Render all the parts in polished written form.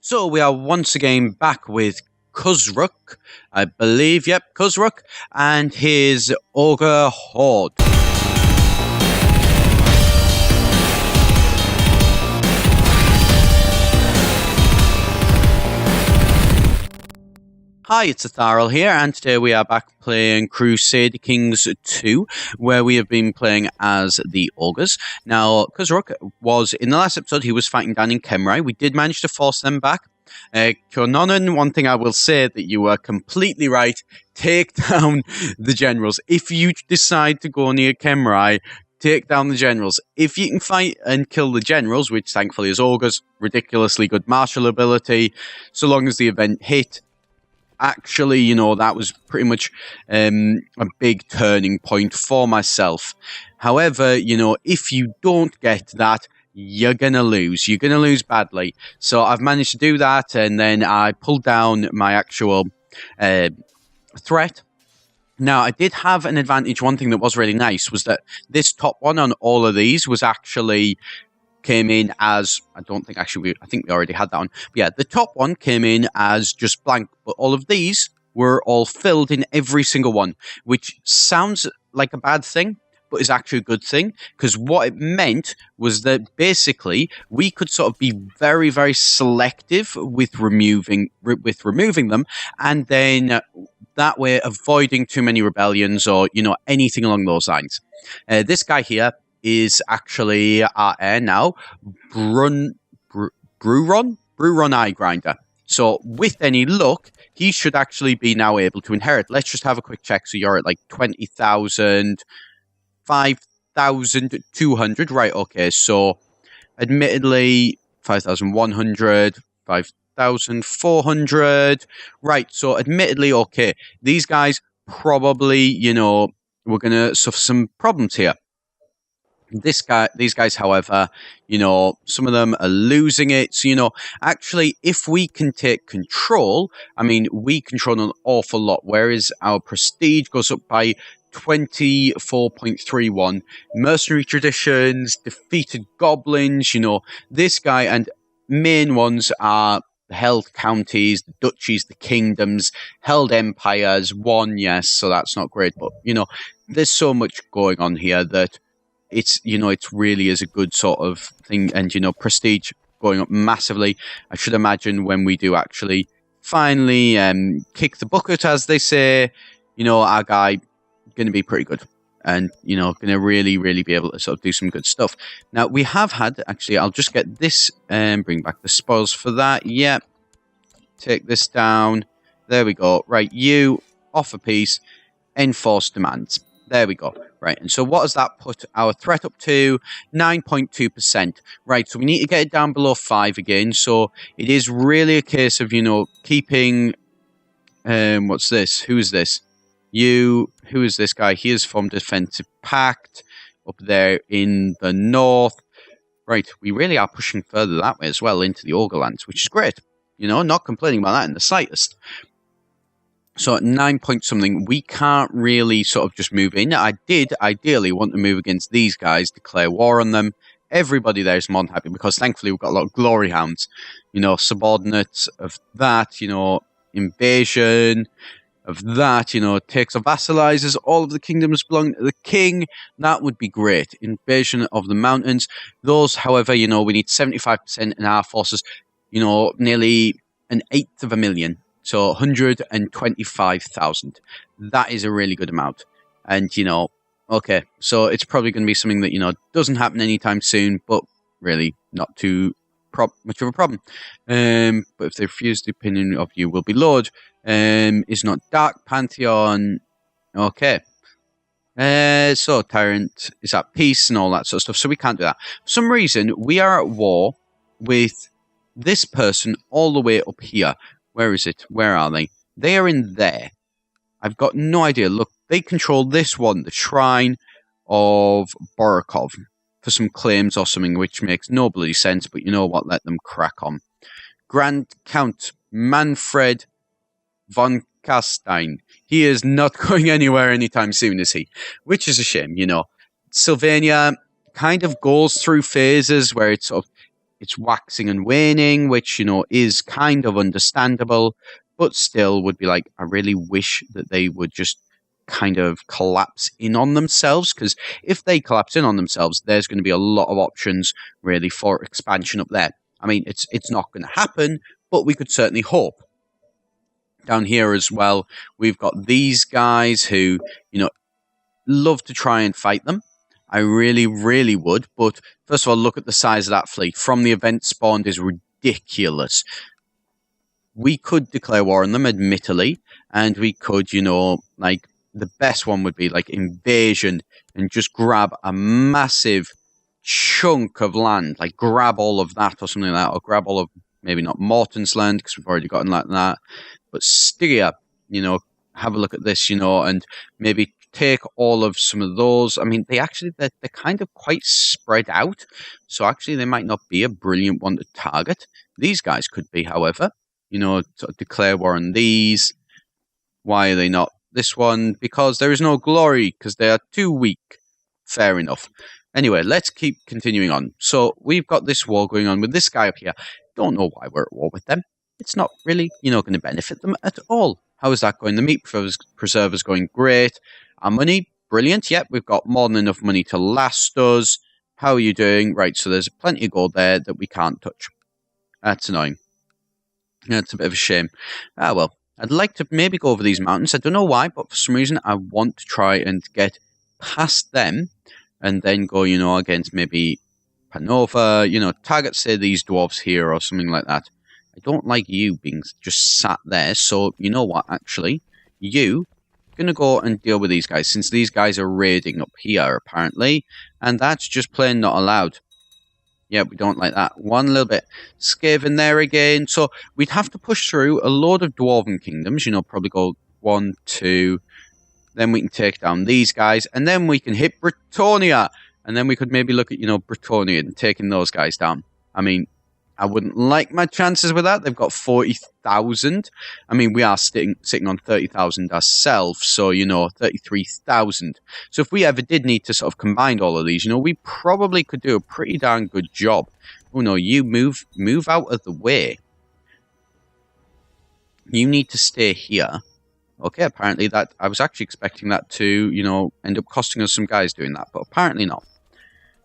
So we are once again back with Kuzruk, I believe, yep, Kuzruk, and his Ogre Horde. Hi, it's Etharal here, and today we are back playing Crusade Kings 2, where we have been playing as the Ogres. Now, Kuzruk was, in the last episode, he was fighting down in Kemrai. We did manage to force them back. Kyononen, one thing I will say that you were completely right, take down the generals. If you decide to go near Kemrai, take down the generals. If you can fight and kill the generals, which thankfully is Ogres, ridiculously good martial ability, so long as the event hit. Actually, you know, that was pretty much a big turning point for myself. However, you know, if you don't get that, you're going to lose. You're going to lose badly. So I've managed to do that, and then I pulled down my actual threat. Now, I did have an advantage. One thing that was really nice was that this top one on all of these was actually came in as, I think we already had that one. But yeah, the top one came in as just blank, but all of these were all filled in every single one, which sounds like a bad thing, but is actually a good thing, because what it meant was that basically we could sort of be very, very selective with removing them, and then that way avoiding too many rebellions or, you know, anything along those lines. This guy here is actually our heir now, Bruron Eye Grinder. So with any luck, he should actually be now able to inherit. Let's just have a quick check. So you're at like 20,000, 5,200. Right, okay. So admittedly, 5,100, 5,400. Right, so admittedly, okay. These guys probably, you know, we're going to suffer some problems here. These guys, however, you know, some of them are losing it. So, you know, actually, if we can take control, I mean, we control an awful lot, whereas our prestige goes up by 24.31. Mercenary traditions, defeated goblins, you know, this guy, and main ones are held counties, the duchies, the kingdoms, held empires, one, yes, so that's not great, but, you know, there's so much going on here that it's, you know, it really is a good sort of thing. And, you know, prestige going up massively. I should imagine when we do actually finally kick the bucket, as they say, you know, our guy going to be pretty good. And, you know, going to really, really be able to sort of do some good stuff. Now, we have had, actually, I'll just get this and bring back the spoils for that. Yep. Take this down. There we go. Right, you, offer peace, enforce demands. There we go. Right, and so what does that put our threat up to? 9.2%. Right, so we need to get it down below 5 again. So it is really a case of, you know, keeping... what's this? Who is this? Who is this guy? He is from Defensive Pact up there in the north. Right, we really are pushing further that way as well into the Ogre lands, which is great. You know, not complaining about that in the slightest. So at 9 point something, we can't really sort of just move in. I did ideally want to move against these guys, declare war on them. Everybody there is more than happy because thankfully we've got a lot of glory hounds. You know, subordinates of that, you know, invasion of that, you know, takes or vassalizes all of the kingdoms belong to the king. That would be great. Invasion of the mountains. Those, however, you know, we need 75% in our forces, you know, nearly 1/8 So 125,000. That is a really good amount. And, you know, okay, so it's probably going to be something that, you know, doesn't happen anytime soon, but really not too much of a problem. But if they refuse the opinion of you will be Lord, is not Dark Pantheon. Okay. So Tyrant is at peace and all that sort of stuff, so we can't do that. For some reason, we are at war with this person all the way up here. Where is it? Where are they? They are in there. I've got no idea. Look, they control this one, the Shrine of Borokov, for some claims or something, which makes no bloody sense, but you know what? Let them crack on. Grand Count Manfred von Kastein. He is not going anywhere anytime soon, is he? Which is a shame, you know. Sylvania kind of goes through phases where it's sort of it's waxing and waning, which, you know, is kind of understandable, but still would be like, I really wish that they would just kind of collapse in on themselves, because if they collapse in on themselves, there's going to be a lot of options really for expansion up there. I mean, it's not going to happen, but we could certainly hope. Down here as well, we've got these guys who, you know, love to try and fight them. I really, really would. But first of all, look at the size of that fleet. From the event spawned is ridiculous. We could declare war on them, admittedly, and we could, you know, like, the best one would be like invasion and just grab a massive chunk of land, like grab all of that or something like that, or grab all of, maybe not Morton's land, because we've already gotten like that, but Styria, you know, have a look at this, you know, and maybe take all of some of those. I mean, they're kind of quite spread out, so actually they might not be a brilliant one to target. These guys could be, however, you know, sort of declare war on these. Why are they not this one? Because there is no glory, because they are too weak. Fair enough. Anyway, let's keep continuing on. So we've got this war going on with this guy up here. Don't know why we're at war with them. It's not really, you know, going to benefit them at all. How is that going? The meat preserver's going great. Our money, brilliant. Yep, we've got more than enough money to last us. How are you doing? Right, so there's plenty of gold there that we can't touch. That's annoying. That's a bit of a shame. Ah, well, I'd like to maybe go over these mountains. I don't know why, but for some reason I want to try and get past them and then go, you know, against maybe Panova, you know, target, say, these dwarves here or something like that. I don't like you being just sat there, so you know what, actually, you going to go and deal with these guys, since these guys are raiding up here, apparently, and that's just plain not allowed. Yeah, we don't like that. One little bit. Skaven there again. So we'd have to push through a load of dwarven kingdoms, you know, probably go 1, 2, then we can take down these guys, and then we can hit Bretonia, and then we could maybe look at, you know, Bretonia and taking those guys down. I mean, I wouldn't like my chances with that. They've got 40,000. I mean, we are sitting on 30,000 ourselves, so, you know, 33,000. So if we ever did need to sort of combine all of these, you know, we probably could do a pretty darn good job. Oh, no, you move out of the way. You need to stay here. Okay, apparently that, I was actually expecting that to, you know, end up costing us some guys doing that, but apparently not.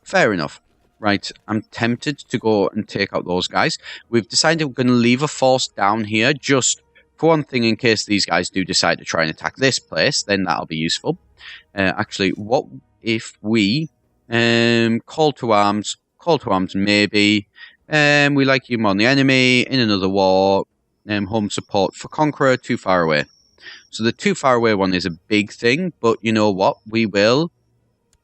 Fair enough. Right, I'm tempted to go and take out those guys. We've decided we're going to leave a force down here, just for one thing, in case these guys do decide to try and attack this place, then that'll be useful. Actually, what if we call to arms maybe, we like you more than the enemy, in another war, home support for Conqueror, too far away. So the too far away one is a big thing, but you know what, we will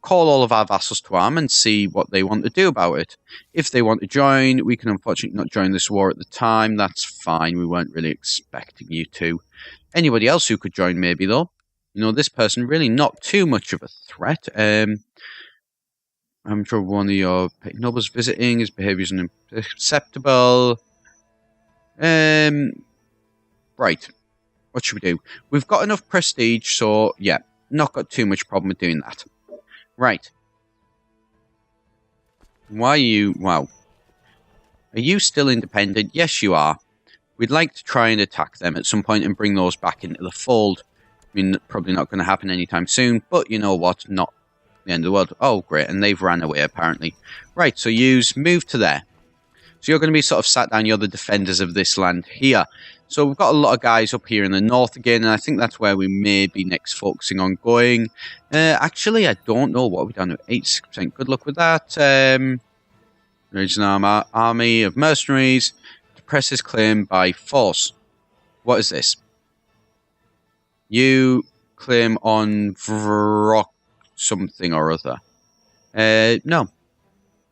call all of our vassals to arm and see what they want to do about it. If they want to join, we can unfortunately not join this war at the time. That's fine. We weren't really expecting you to. Anybody else who could join maybe, though? You know, this person really not too much of a threat. I'm sure one of your nobles visiting, his behaviour is unacceptable. Right. What should we do? We've got enough prestige, so yeah, not got too much problem with doing that. Right. Why are you... Wow. Are you still independent? Yes, you are. We'd like to try and attack them at some point and bring those back into the fold. I mean, probably not going to happen anytime soon, but you know what? Not the end of the world. Oh, great. And they've ran away, apparently. Right, so move to there. So you're going to be sort of sat down. You're the defenders of this land here. So we've got a lot of guys up here in the north again, and I think that's where we may be next focusing on going. Actually, I don't know what we've done with 86%. Good luck with that. Regional army of mercenaries to press his claim by force. What is this? You claim on Vrock something or other. No.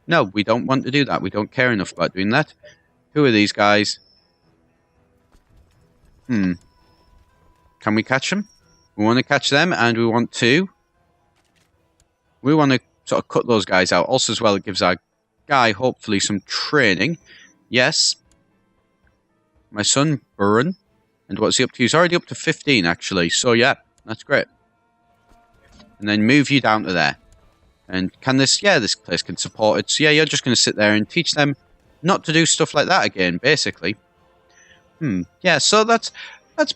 No, we don't want to do that. We don't care enough about doing that. Who are these guys? Can we catch them? We want to catch them, and we want to sort of cut those guys out. Also, as well, it gives our guy, hopefully, some training. Yes. My son, Burren. And what's he up to? He's already up to 15, actually. So, yeah, that's great. And then move you down to there. And can this... Yeah, this place can support it. So, yeah, you're just going to sit there and teach them not to do stuff like that again, basically. Yeah, so that's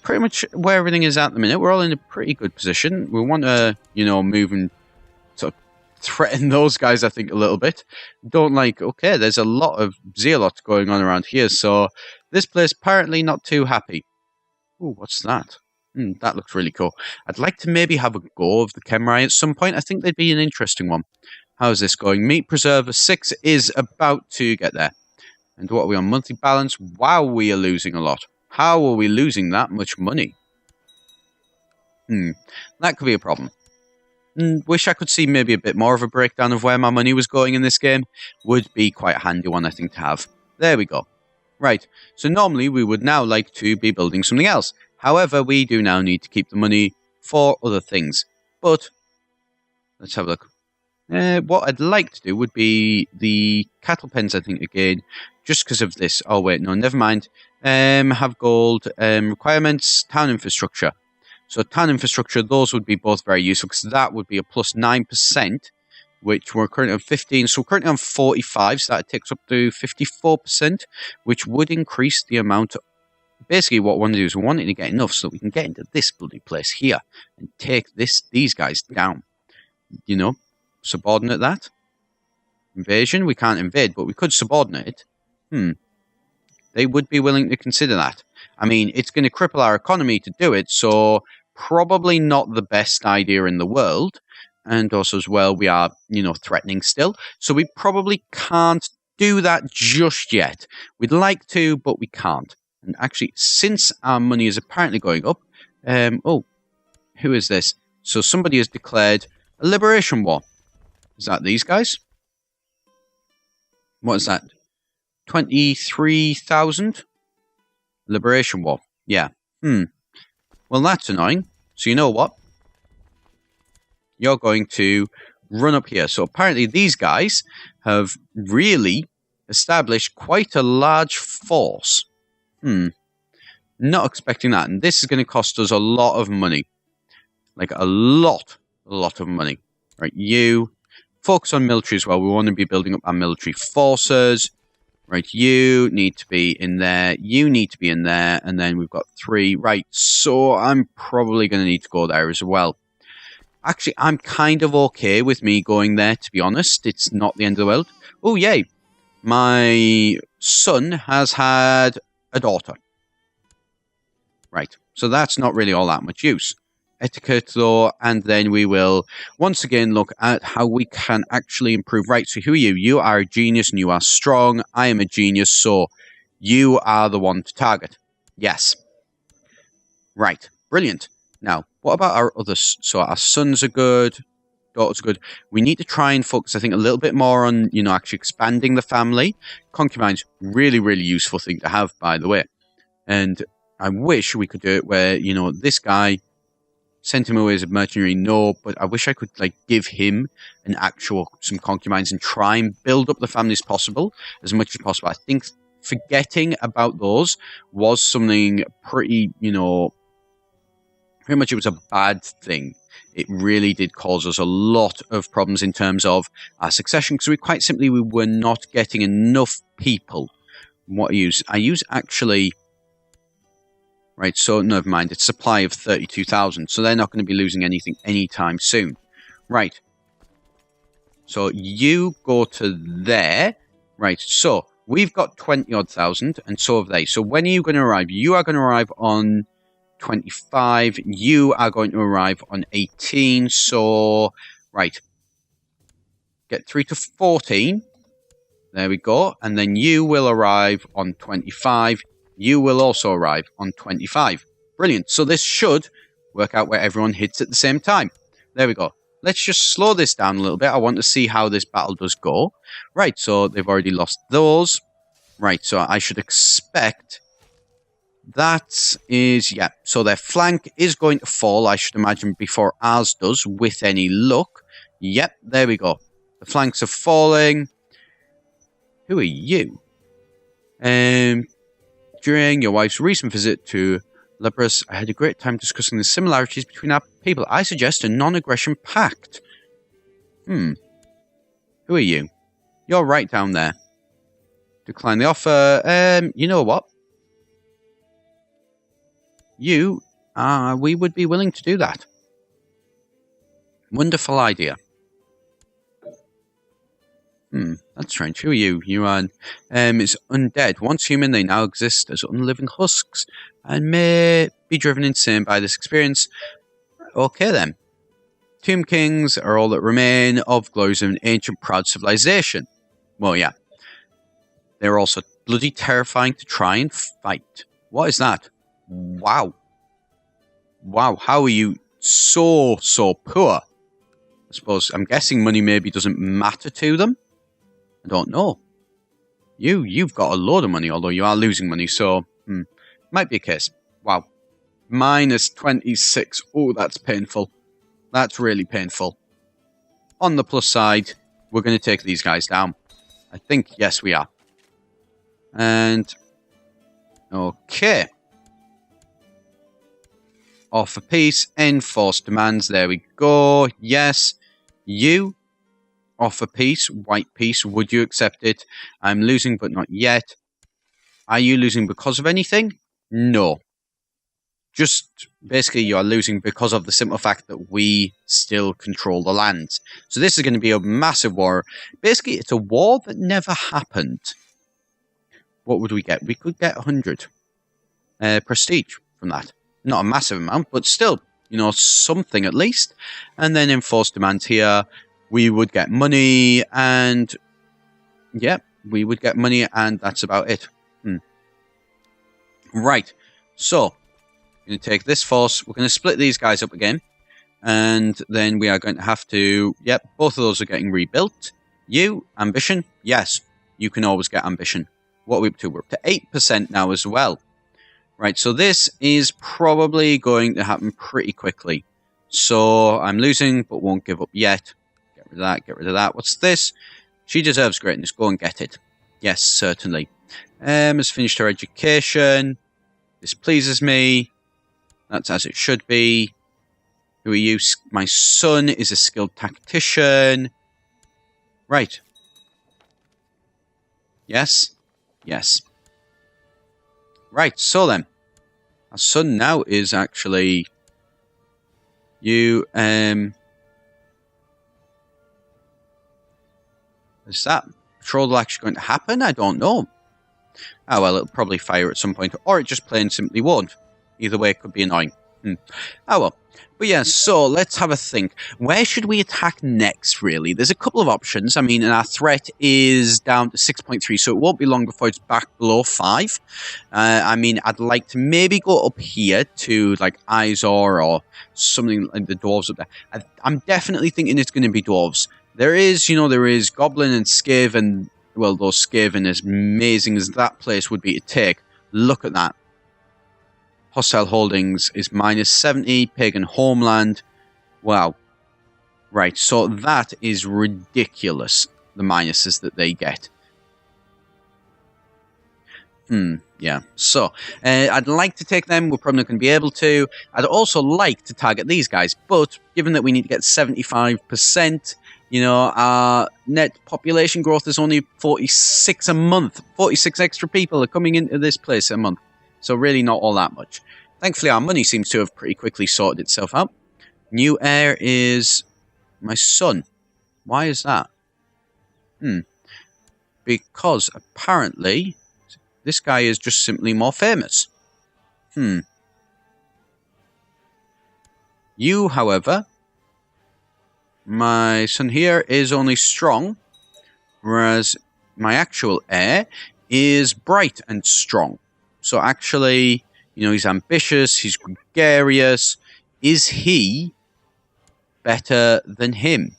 pretty much where everything is at the minute. We're all in a pretty good position. We want to, move and sort of threaten those guys, I think, a little bit. Don't okay, there's a lot of zealots going on around here, so this place apparently not too happy. Ooh, what's that? That looks really cool. I'd like to maybe have a go of the Chemrai at some point. I think they'd be an interesting one. How's this going? Meat Preserver 6 is about to get there. And what are we on? Monthly balance? Wow, we are losing a lot. How are we losing that much money? That could be a problem. Wish I could see maybe a bit more of a breakdown of where my money was going in this game. Would be quite a handy one, I think, to have. There we go. Right, so normally we would now like to be building something else. However, we do now need to keep the money for other things. But, let's have a look. What I'd like to do would be the cattle pens, I think, again. Just because of this. Oh, wait, no, never mind. Have gold. Requirements, town infrastructure. So town infrastructure, those would be both very useful because that would be a plus 9%, which we're currently on 15. So we're currently on 45, so that takes up to 54%, which would increase the amount. Basically, what we want to do is we want to get enough so that we can get into this bloody place here and take these guys down. Subordinate that. Invasion, we can't invade, but we could subordinate it. They would be willing to consider that. I mean, it's going to cripple our economy to do it, so probably not the best idea in the world. And also as well, we are, threatening still. So we probably can't do that just yet. We'd like to, but we can't. And actually, since our money is apparently going up, who is this? So somebody has declared a liberation war. Is that these guys? What is that? 23,000? Liberation war. Yeah. Well, that's annoying. So you know what? You're going to run up here. So apparently these guys have really established quite a large force. Not expecting that. And this is going to cost us a lot of money. Like a lot of money. Right, you focus on military as well. We want to be building up our military forces. Right, you need to be in there. You need to be in there. And then we've got 3. Right, so I'm probably going to need to go there as well. Actually, I'm kind of okay with me going there, to be honest. It's not the end of the world. Oh, yay. My son has had a daughter. Right, so that's not really all that much use. Etiquette, though, and then we will once again look at how we can actually improve. Right, so who are you? You are a genius and you are strong. I am a genius, so you are the one to target. Yes. Right, brilliant. Now, what about our others? So our sons are good, daughters are good. We need to try and focus, I think, a little bit more on, actually expanding the family. Concubines, really, really useful thing to have, by the way. And I wish we could do it where, this guy, sent him away as a mercenary, no, but I wish I could, give him some concubines and try and build up the family as much as possible. I think forgetting about those was something pretty, pretty much it was a bad thing. It really did cause us a lot of problems in terms of our succession, because we were not getting enough people. What I use actually... Right, so never mind, it's supply of 32,000, so they're not going to be losing anything anytime soon. Right, so you go to there. Right, so we've got 20-odd thousand, and so have they. So when are you going to arrive? You are going to arrive on 25, you are going to arrive on 18, so, right, get through to 14. There we go, and then you will arrive on 25. You will also arrive on 25. Brilliant. So this should work out where everyone hits at the same time. There we go. Let's just slow this down a little bit. I want to see how this battle does go. Right, so they've already lost those. Right, so I should expect that is, yeah. So their flank is going to fall, I should imagine, before ours does, with any luck. Yep, there we go. The flanks are falling. Who are you? During your wife's recent visit to Leprous, I had a great time discussing the similarities between our people. I suggest a non-aggression pact. Who are you? You're right down there. Decline the offer. You know what? We would be willing to do that. Wonderful idea. That's strange. Who are you? You are it's undead. Once human, they now exist as unliving husks and may be driven insane by this experience. Okay then. Tomb Kings are all that remain of glories of an ancient proud civilization. Well, yeah. They're also bloody terrifying to try and fight. What is that? Wow. Wow, how are you so poor? I suppose, I'm guessing money maybe doesn't matter to them. I don't know. You've got a load of money, although you are losing money, so might be a case. Wow. Minus 26. Oh, that's painful. That's really painful. On the plus side, we're going to take these guys down. I think, yes, we are. And, okay. Offer peace, enforce demands, there we go. Yes, you. Offer peace, white peace, would you accept it? I'm losing, but not yet. Are you losing because of anything? No. Just, basically, you are losing because of the simple fact that we still control the lands. So this is going to be a massive war. Basically, it's a war that never happened. What would we get? We could get 100 prestige from that. Not a massive amount, but still, you know, something at least. And then enforce demands here. We would get money, and yeah, we would get money, and that's about it. Right, so I'm going to take this force. We're going to split these guys up again, and then we are going to have to. Yep, both of those are getting rebuilt. You ambition, yes, you can always get ambition. What are we up to? We're up to 8% now as well. Right, so this is probably going to happen pretty quickly. So I'm losing, but won't give up yet. Get rid of that, get rid of that. What's this? She deserves greatness. Go and get it. Yes, certainly. Has finished her education. This pleases me. That's as it should be. Who are you? My son is a skilled tactician. Right. Yes. Yes. Right, so then. Our son now is actually... You, is that patrol actually going to happen? I don't know. Oh, well, it'll probably fire at some point, or it just plain simply won't. Either way, it could be annoying. Oh, well. But yeah, so let's have a think. Where should we attack next, really? There's a couple of options. I mean, and our threat is down to 6.3, so it won't be long before it's back below 5. I mean, I'd like to maybe go up here to, like, Izor or something like the dwarves up there. I'm definitely thinking it's going to be dwarves. There is Goblin and Skiv, and, well, those Skiv, as amazing as that place would be to take, look at that. Hostile holdings is minus 70, pagan homeland. Wow. Right, so that is ridiculous, the minuses that they get. Yeah. So, I'd like to take them. We're probably not going to be able to. I'd also like to target these guys, but given that we need to get 75%, you know, our net population growth is only 46 a month. 46 extra people are coming into this place a month. So really not all that much. Thankfully, our money seems to have pretty quickly sorted itself out. New heir is my son. Why is that? Because apparently this guy is just simply more famous. You, however, my son here is only strong, whereas my actual heir is bright and strong. So actually, you know, he's ambitious, he's gregarious. Is he better than him?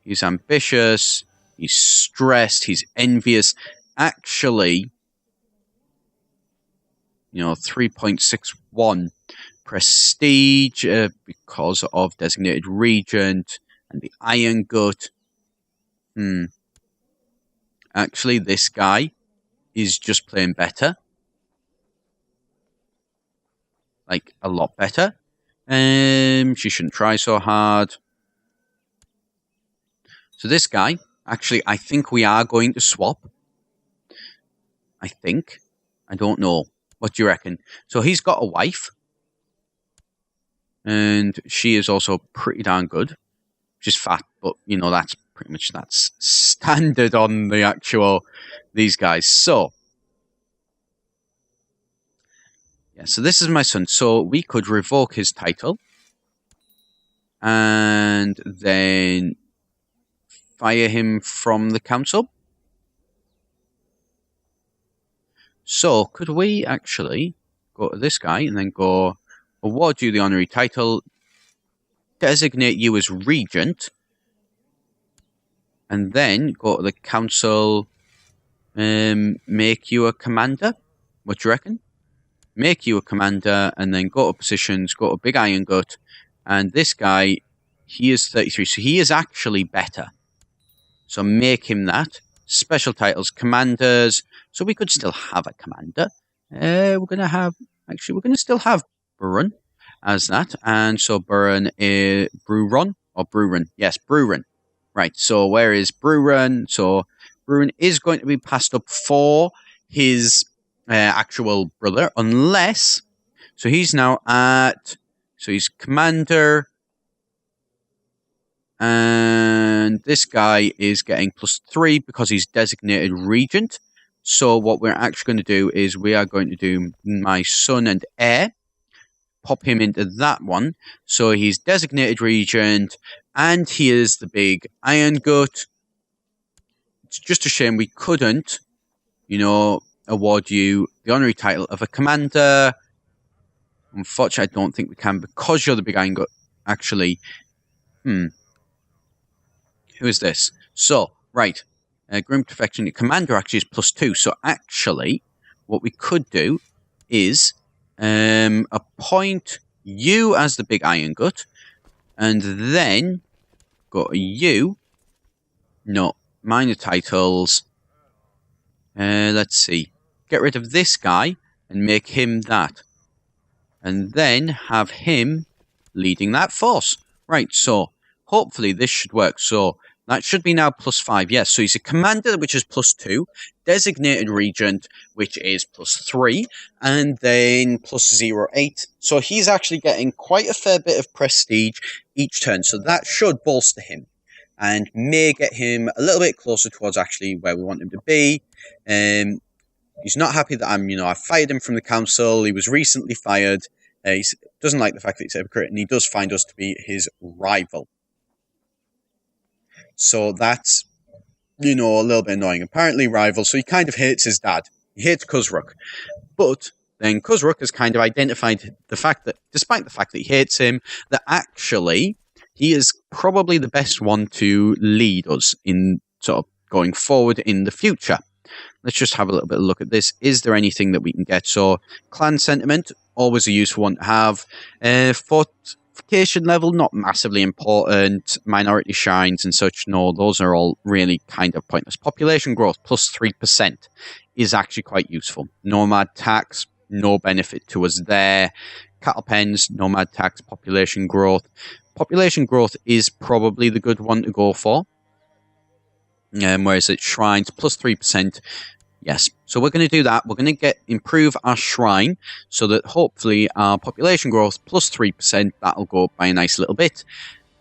He's ambitious, he's stressed, he's envious. Actually, you know, 3.61 prestige because of designated regent and the iron gut. Actually, this guy is just playing better. Like, a lot better. She shouldn't try so hard. So this guy, actually, I think we are going to swap. I think. I don't know. What do you reckon? So he's got a wife. And she is also pretty darn good. She's fat, but, that's pretty much, that's standard on the actual, these guys. So, yeah, so this is my son. So we could revoke his title. And then fire him from the council. So, could we actually go to this guy and then go, award you the honorary title, designate you as regent, and then go to the council, make you a commander? What do you reckon? Make you a commander, and then go to positions, go to Big Iron Gut, and this guy, he is 33, so he is actually better. So make him that. Special titles, commanders. So we could still have a commander. We're going to still have Buran as that. And so Buran is Bruron or Bruran? Yes, Bruran. Right, so where is Bruran? So Bruran is going to be passed up for his actual brother, unless... So he's now at... So he's commander... And this guy is getting +3 because he's designated regent. So what we're actually going to do is we are going to do my son and heir. Pop him into that one. So he's designated regent. And he is the Big Iron Gut. It's just a shame we couldn't, award you the honorary title of a commander. Unfortunately, I don't think we can because you're the Big Iron Gut. Actually, who is this? So, right. Grim Perfection. Your commander actually is +2. So, actually, what we could do is appoint you as the Big Iron Gut. And then go to you. No, minor titles. Let's see. Get rid of this guy and make him that. And then have him leading that force. Right, so hopefully this should work. So that should be now +5. Yes, so he's a commander, which is +2. Designated regent, which is +3. And then +0.8. So he's actually getting quite a fair bit of prestige each turn. So that should bolster him. And may get him a little bit closer towards actually where we want him to be. He's not happy that I fired him from the council. He was recently fired. He doesn't like the fact that he's a hypocrite. And he does find us to be his rival. So that's, a little bit annoying. Apparently rival, so he kind of hates his dad. He hates Kuzruk. But then Kuzruk has kind of identified the fact that, despite the fact that he hates him, that actually he is probably the best one to lead us in sort of going forward in the future. Let's just have a little bit of a look at this. Is there anything that we can get? So, clan sentiment, always a useful one to have. Fortification level, not massively important. Minority shines and such, no, those are all really kind of pointless. Population growth, +3%, is actually quite useful. Nomad tax, no benefit to us there. Cattle pens, nomad tax, population growth. Population growth is probably the good one to go for. Whereas it shrines, +3%. Yes, so we're going to do that. We're going to improve our shrine so that hopefully our population growth +3%, that'll go up by a nice little bit,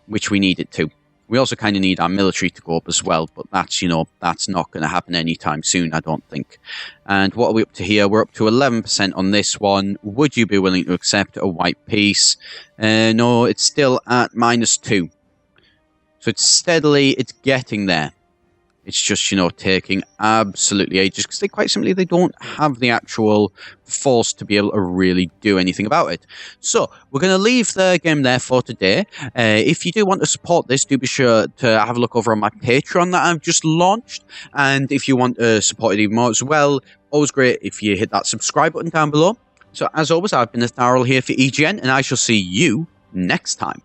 which we need it to. We also kind of need our military to go up as well, but that's, that's not going to happen anytime soon, I don't think. And what are we up to here? We're up to 11% on this one. Would you be willing to accept a white peace? No, it's still at -2. So it's getting there. It's just, taking absolutely ages because they don't have the actual force to be able to really do anything about it. So, we're going to leave the game there for today. If you do want to support this, do be sure to have a look over on my Patreon that I've just launched. And if you want to support it even more as well, always great if you hit that subscribe button down below. So, as always, I've been Etharal here for EGN, and I shall see you next time.